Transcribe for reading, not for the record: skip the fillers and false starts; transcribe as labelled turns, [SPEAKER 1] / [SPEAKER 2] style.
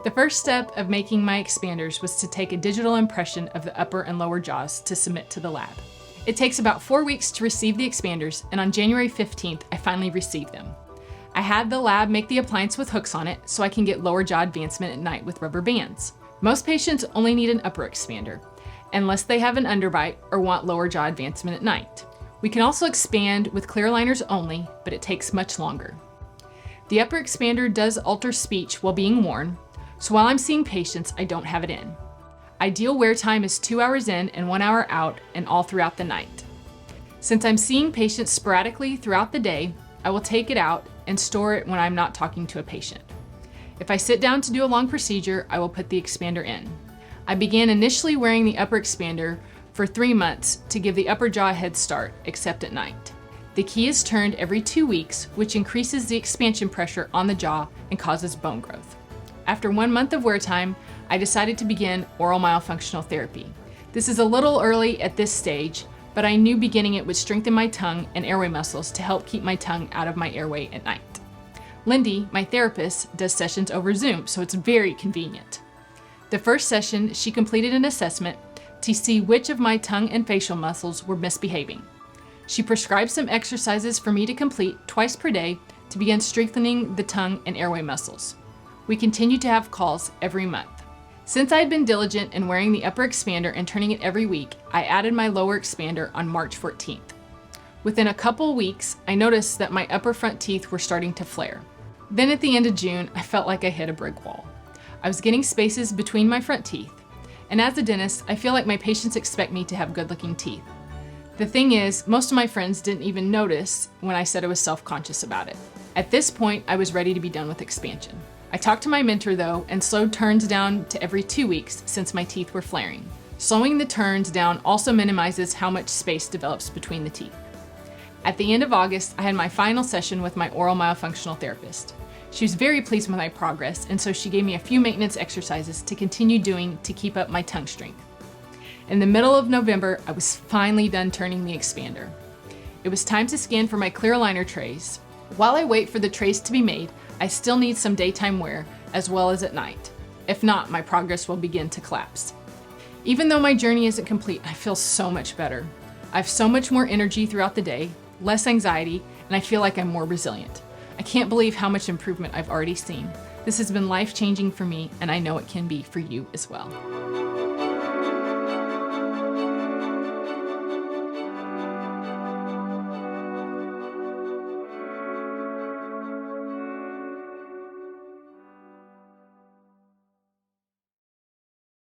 [SPEAKER 1] The first step of making my expanders was to take a digital impression of the upper and lower jaws to submit to the lab. It takes about 4 weeks to receive the expanders, and on January 15th, I finally received them. I had the lab make the appliance with hooks on it so I can get lower jaw advancement at night with rubber bands. Most patients only need an upper expander, unless they have an underbite or want lower jaw advancement at night. We can also expand with clear aligners only, but it takes much longer. The upper expander does alter speech while being worn, so while I'm seeing patients, I don't have it in. Ideal wear time is 2 hours in and 1 hour out, and all throughout the night. Since I'm seeing patients sporadically throughout the day, I will take it out and store it when I'm not talking to a patient. If I sit down to do a long procedure, I will put the expander in. I began initially wearing the upper expander for 3 months to give the upper jaw a head start, except at night. The key is turned every 2 weeks, which increases the expansion pressure on the jaw and causes bone growth. After 1 month of wear time, I decided to begin oral myofunctional therapy. This is a little early at this stage, but I knew beginning it would strengthen my tongue and airway muscles to help keep my tongue out of my airway at night. Lindy, my therapist, does sessions over Zoom, so it's very convenient. The first session, she completed an assessment to see which of my tongue and facial muscles were misbehaving. She prescribed some exercises for me to complete twice per day to begin strengthening the tongue and airway muscles. We continued to have calls every month. Since I had been diligent in wearing the upper expander and turning it every week, I added my lower expander on March 14th. Within a couple weeks, I noticed that my upper front teeth were starting to flare. Then at the end of June, I felt like I hit a brick wall. I was getting spaces between my front teeth. And as a dentist, I feel like my patients expect me to have good-looking teeth. The thing is, most of my friends didn't even notice when I said I was self-conscious about it. At this point, I was ready to be done with expansion. I talked to my mentor though and slowed turns down to every 2 weeks since my teeth were flaring. Slowing the turns down also minimizes how much space develops between the teeth. At the end of August, I had my final session with my oral myofunctional therapist. She was very pleased with my progress, and so she gave me a few maintenance exercises to continue doing to keep up my tongue strength. In the middle of November, I was finally done turning the expander. It was time to scan for my clear aligner trays. While I wait for the trays to be made, I still need some daytime wear as well as at night. If not, my progress will begin to collapse. Even though my journey isn't complete, I feel so much better. I have so much more energy throughout the day, less anxiety, and I feel like I'm more resilient. I can't believe how much improvement I've already seen. This has been life-changing for me, and I know it can be for you as well.